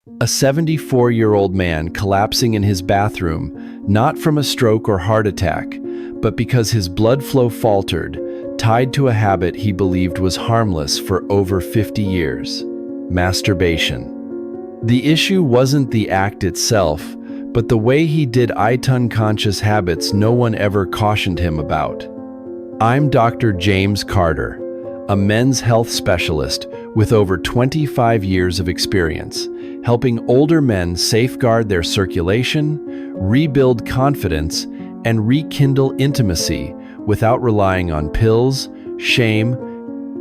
A 74-year-old man collapsing in his bathroom, not from a stroke or heart attack, but because his blood flow faltered, tied to a habit he believed was harmless for over 50 years: masturbation. The issue wasn't the act itself, but the way he did unconscious habits no one ever cautioned him about. I'm Dr. James Carter, a men's health specialist with over 25 years of experience, helping older men safeguard their circulation, rebuild confidence, and rekindle intimacy without relying on pills, shame,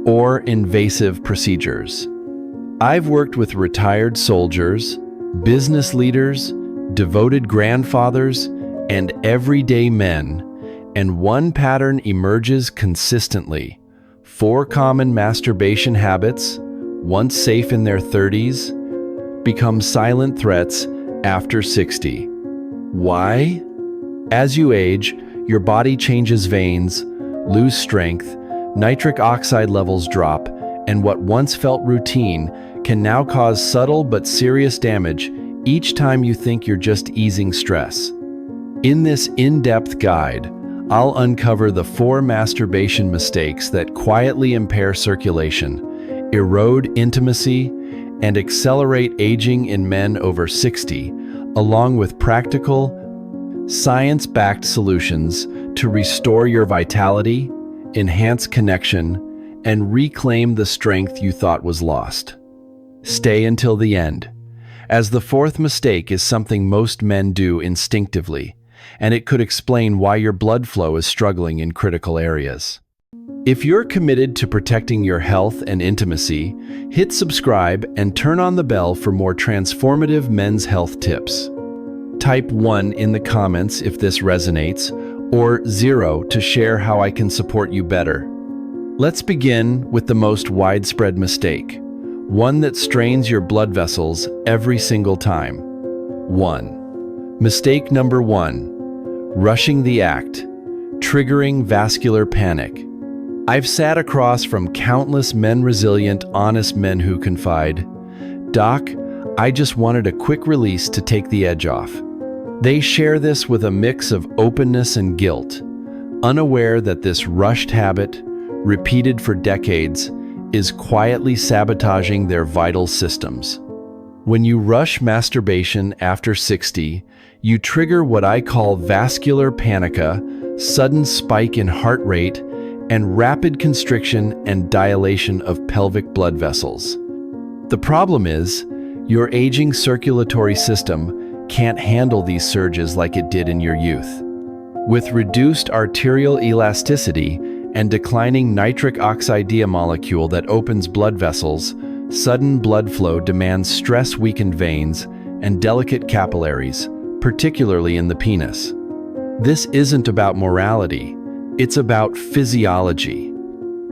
or invasive procedures. I've worked with retired soldiers, business leaders, devoted grandfathers, and everyday men, and one pattern emerges consistently: 4 common masturbation habits, once safe in their 30s, become silent threats after 60. Why? As you age, your body changes veins, lose strength, nitric oxide levels drop, and what once felt routine can now cause subtle but serious damage each time you think you're just easing stress. In this in-depth guide, I'll uncover the 4 masturbation mistakes that quietly impair circulation, erode intimacy, and accelerate aging in men over 60, along with practical, science-backed solutions to restore your vitality, enhance connection, and reclaim the strength you thought was lost. Stay until the end, as the 4th mistake is something most men do instinctively, and it could explain why your blood flow is struggling in critical areas. If you're committed to protecting your health and intimacy, hit subscribe and turn on the bell for more transformative men's health tips. Type 1 in the comments if this resonates, or 0 to share how I can support you better. Let's begin with the most widespread mistake, one that strains your blood vessels every single time. 1. Mistake number 1. Rushing the act, triggering vascular panic. I've sat across from countless men-resilient, honest men who confide, "Doc, I just wanted a quick release to take the edge off." They share this with a mix of openness and guilt, unaware that this rushed habit, repeated for decades, is quietly sabotaging their vital systems. When you rush masturbation after 60, you trigger what I call vascular panica, sudden spike in heart rate, and rapid constriction and dilation of pelvic blood vessels. The problem is, your aging circulatory system can't handle these surges like it did in your youth. With reduced arterial elasticity and declining nitric oxide molecule that opens blood vessels, sudden blood flow demands stress-weakened veins and delicate capillaries, particularly in the penis. This isn't about morality, it's about physiology.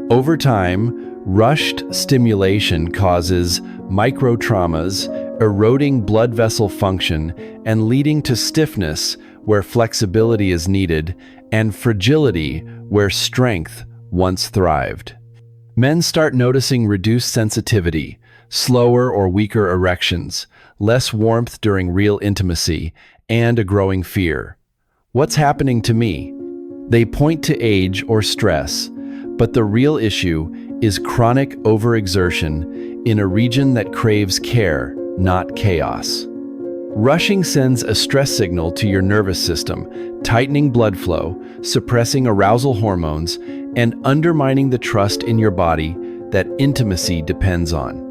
Over time, rushed stimulation causes microtraumas, eroding blood vessel function and leading to stiffness where flexibility is needed and fragility where strength once thrived. Men start noticing reduced sensitivity, slower or weaker erections, less warmth during real intimacy, and a growing fear. What's happening to me? They point to age or stress, but the real issue is chronic overexertion in a region that craves care, not chaos. Rushing sends a stress signal to your nervous system, tightening blood flow, suppressing arousal hormones, and undermining the trust in your body that intimacy depends on.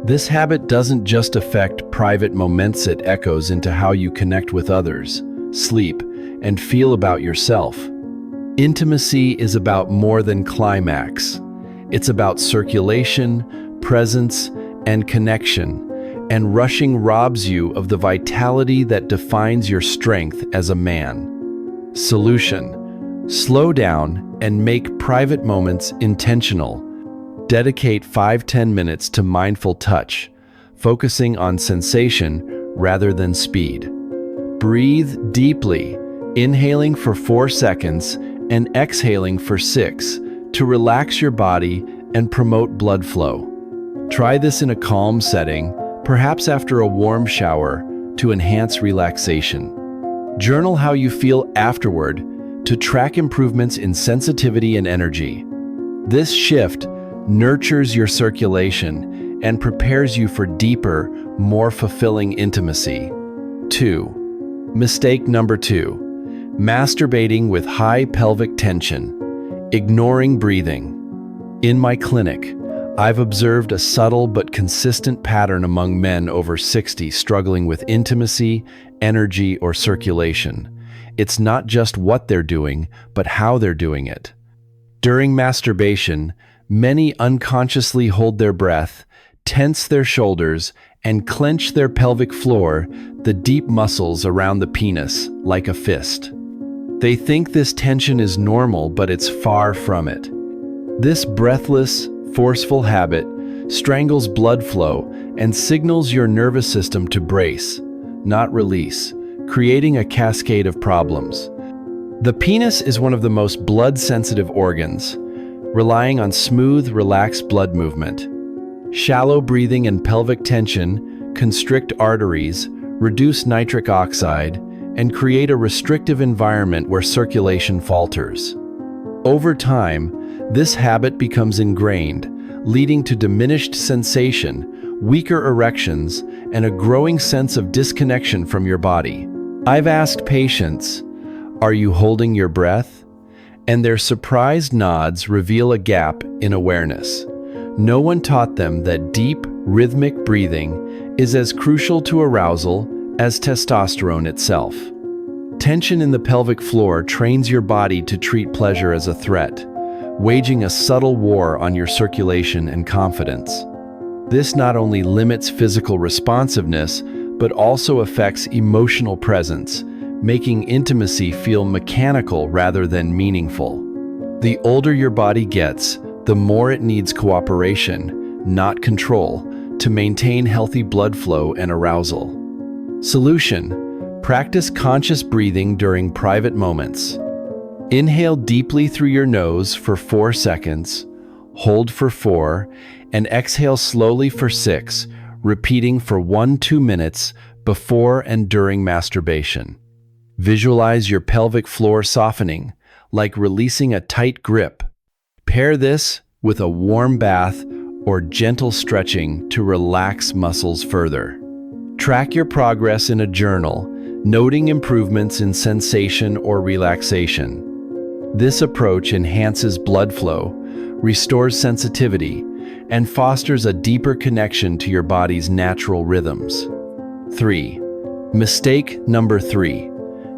This habit doesn't just affect private moments, it echoes into how you connect with others, sleep, and feel about yourself. Intimacy is about more than climax. It's about circulation, presence, and connection, and rushing robs you of the vitality that defines your strength as a man. Solution: slow down and make private moments intentional. Dedicate 5-10 minutes to mindful touch, focusing on sensation rather than speed. Breathe deeply, inhaling for 4 seconds and exhaling for 6 to relax your body and promote blood flow. Try this in a calm setting, perhaps after a warm shower, to enhance relaxation. Journal how you feel afterward to track improvements in sensitivity and energy. This shift nurtures your circulation and prepares you for deeper, more fulfilling intimacy. 2. Mistake number 2. Masturbating with high pelvic tension, ignoring breathing. In my clinic, I've observed a subtle but consistent pattern among men over 60 struggling with intimacy, energy, or circulation. It's not just what they're doing, but how they're doing it. During masturbation, many unconsciously hold their breath, tense their shoulders, and clench their pelvic floor, the deep muscles around the penis, like a fist. They think this tension is normal, but it's far from it. This breathless, forceful habit strangles blood flow and signals your nervous system to brace, not release, creating a cascade of problems. The penis is one of the most blood-sensitive organs, relying on smooth, relaxed blood movement. Shallow breathing and pelvic tension constrict arteries, reduce nitric oxide, and create a restrictive environment where circulation falters. Over time, this habit becomes ingrained, leading to diminished sensation, weaker erections, and a growing sense of disconnection from your body. I've asked patients, "Are you holding your breath?" And their surprised nods reveal a gap in awareness. No one taught them that deep, rhythmic breathing is as crucial to arousal as testosterone itself. Tension in the pelvic floor trains your body to treat pleasure as a threat, waging a subtle war on your circulation and confidence. This not only limits physical responsiveness, but also affects emotional presence, making intimacy feel mechanical rather than meaningful. The older your body gets, the more it needs cooperation, not control, to maintain healthy blood flow and arousal. Solution: practice conscious breathing during private moments. Inhale deeply through your nose for 4 seconds, hold for 4, and exhale slowly for 6, repeating for 1-2 minutes before and during masturbation. Visualize your pelvic floor softening, like releasing a tight grip. Pair this with a warm bath or gentle stretching to relax muscles further. Track your progress in a journal, noting improvements in sensation or relaxation. This approach enhances blood flow, restores sensitivity, and fosters a deeper connection to your body's natural rhythms. 3. Mistake number 3.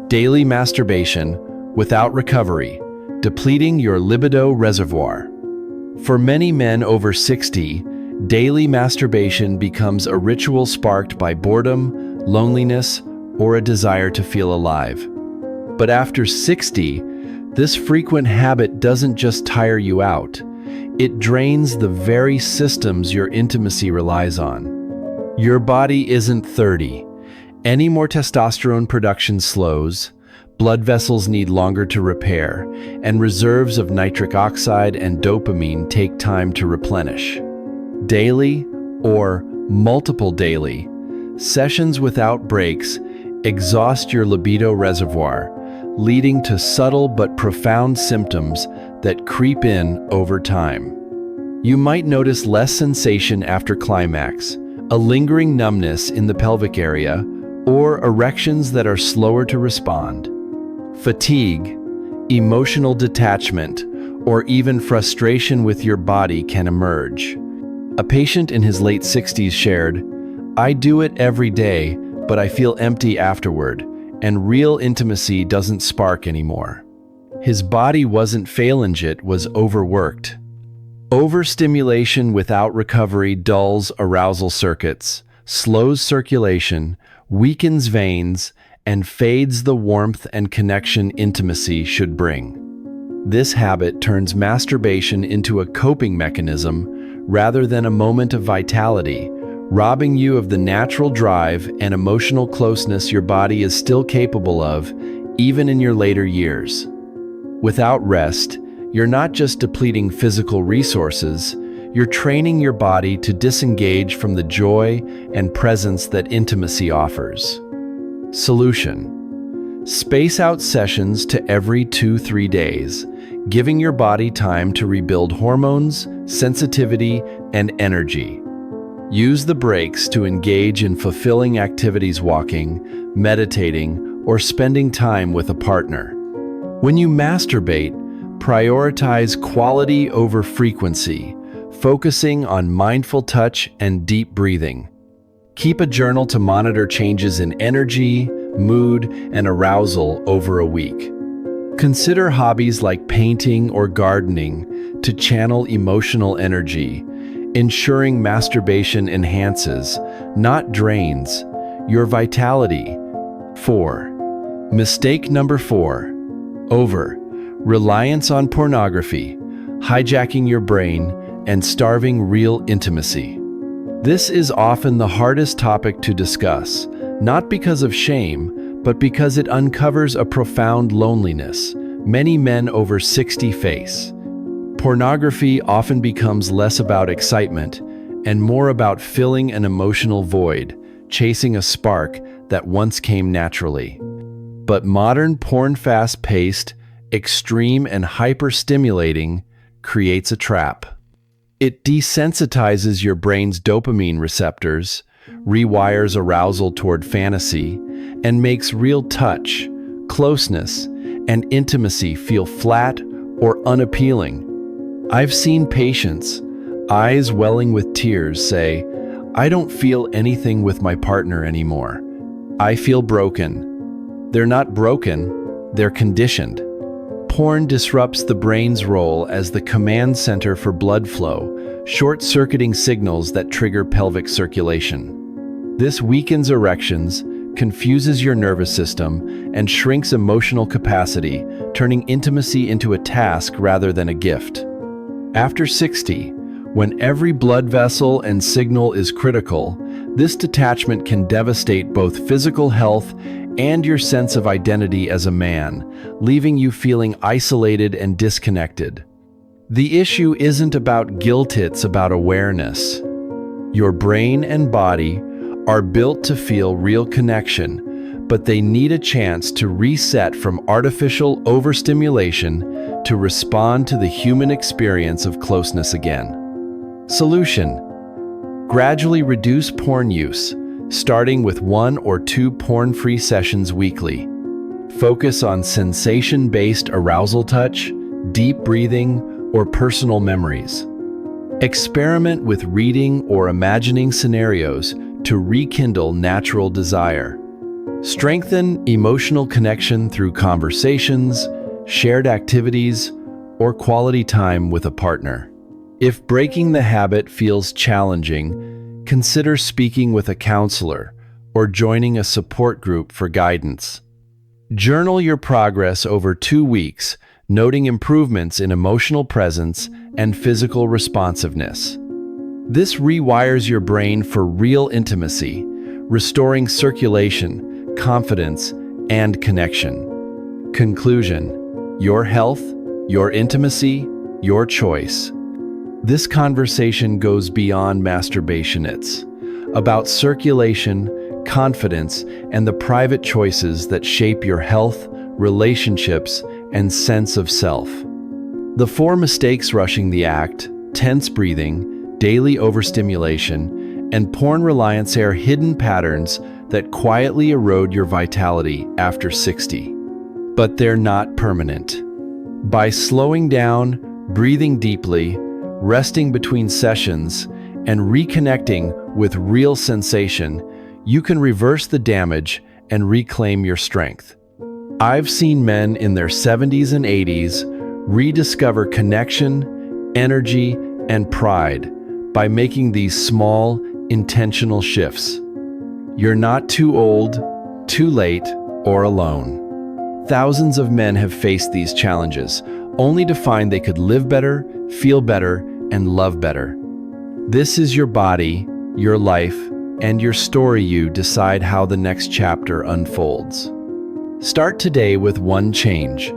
Daily masturbation without recovery, depleting your libido reservoir. For many men over 60, daily masturbation becomes a ritual sparked by boredom, loneliness, or a desire to feel alive. But after 60, this frequent habit doesn't just tire you out, it drains the very systems your intimacy relies on. Your body isn't 30. Any more testosterone production slows, blood vessels need longer to repair, and reserves of nitric oxide and dopamine take time to replenish. Daily, or multiple daily, sessions without breaks exhaust your libido reservoir, leading to subtle but profound symptoms that creep in over time. You might notice less sensation after climax, a lingering numbness in the pelvic area, or erections that are slower to respond. Fatigue, emotional detachment, or even frustration with your body can emerge. A patient in his late 60s shared, "I do it every day, but I feel empty afterward, and real intimacy doesn't spark anymore." His body wasn't phalange, it was overworked. Overstimulation without recovery dulls arousal circuits, slows circulation, weakens veins, and fades the warmth and connection intimacy should bring. This habit turns masturbation into a coping mechanism rather than a moment of vitality, robbing you of the natural drive and emotional closeness your body is still capable of, even in your later years. Without rest, you're not just depleting physical resources, you're training your body to disengage from the joy and presence that intimacy offers. Solution: space out sessions to every 2-3 days, giving your body time to rebuild hormones, sensitivity, and energy. Use the breaks to engage in fulfilling activities, walking, meditating, or spending time with a partner. When you masturbate, prioritize quality over frequency, focusing on mindful touch and deep breathing. Keep a journal to monitor changes in energy, mood, and arousal over a week. Consider hobbies like painting or gardening to channel emotional energy, ensuring masturbation enhances, not drains, your vitality. 4. Mistake number 4. Reliance on pornography, hijacking your brain, and starving real intimacy. This is often the hardest topic to discuss, not because of shame, but because it uncovers a profound loneliness many men over 60 face. Pornography often becomes less about excitement and more about filling an emotional void, chasing a spark that once came naturally. But modern porn, fast-paced, extreme, and hyper-stimulating, creates a trap. It desensitizes your brain's dopamine receptors, rewires arousal toward fantasy, and makes real touch, closeness, and intimacy feel flat or unappealing. I've seen patients, eyes welling with tears, say, "I don't feel anything with my partner anymore. I feel broken." They're not broken, they're conditioned. Porn disrupts the brain's role as the command center for blood flow, short-circuiting signals that trigger pelvic circulation. This weakens erections, confuses your nervous system, and shrinks emotional capacity, turning intimacy into a task rather than a gift. After 60, when every blood vessel and signal is critical, this detachment can devastate both physical health and your sense of identity as a man, leaving you feeling isolated and disconnected. The issue isn't about guilt, it's about awareness. Your brain and body are built to feel real connection, but they need a chance to reset from artificial overstimulation to respond to the human experience of closeness again. Solution: gradually reduce porn use, starting with 1 or 2 porn-free sessions weekly. Focus on sensation-based arousal touch, deep breathing, or personal memories. Experiment with reading or imagining scenarios to rekindle natural desire. Strengthen emotional connection through conversations, shared activities, or quality time with a partner. If breaking the habit feels challenging, consider speaking with a counselor or joining a support group for guidance. Journal your progress over 2 weeks, noting improvements in emotional presence and physical responsiveness. This rewires your brain for real intimacy, restoring circulation, confidence, and connection. Conclusion: your health, your intimacy, your choice. This conversation goes beyond masturbation. It's about circulation, confidence, and the private choices that shape your health, relationships, and sense of self. The 4 mistakes: rushing the act, tense breathing, daily overstimulation, and porn reliance are hidden patterns that quietly erode your vitality after 60. But they're not permanent. By slowing down, breathing deeply, resting between sessions, and reconnecting with real sensation, you can reverse the damage and reclaim your strength. I've seen men in their 70s and 80s rediscover connection, energy, and pride by making these small, intentional shifts. You're not too old, too late, or alone. Thousands of men have faced these challenges, only to find they could live better, feel better, and love better. This is your body, your life, and your story. You decide how the next chapter unfolds. Start today with one change.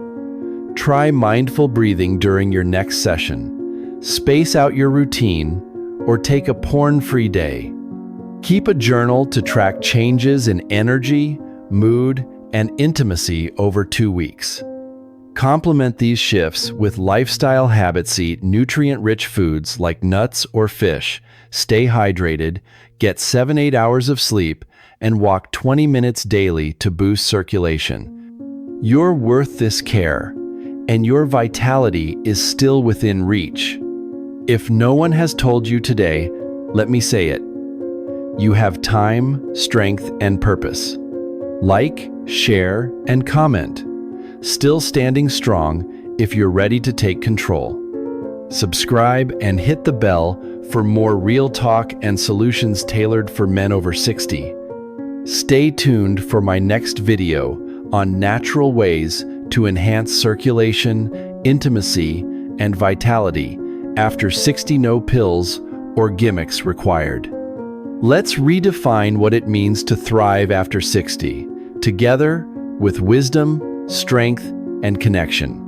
Try mindful breathing during your next session. Space out your routine, or take a porn-free day. Keep a journal to track changes in energy, mood, and intimacy over 2 weeks. Complement these shifts with lifestyle habits. Eat nutrient-rich foods like nuts or fish, stay hydrated, get 7-8 hours of sleep, and walk 20 minutes daily to boost circulation. You're worth this care, and your vitality is still within reach. If no one has told you today, let me say it. You have time, strength, and purpose. Like, share, and comment. Still standing strong if you're ready to take control. Subscribe and hit the bell for more real talk and solutions tailored for men over 60. Stay tuned for my next video on natural ways to enhance circulation, intimacy, and vitality after 60. No pills or gimmicks required. Let's redefine what it means to thrive after 60, together with wisdom, strength, and connection.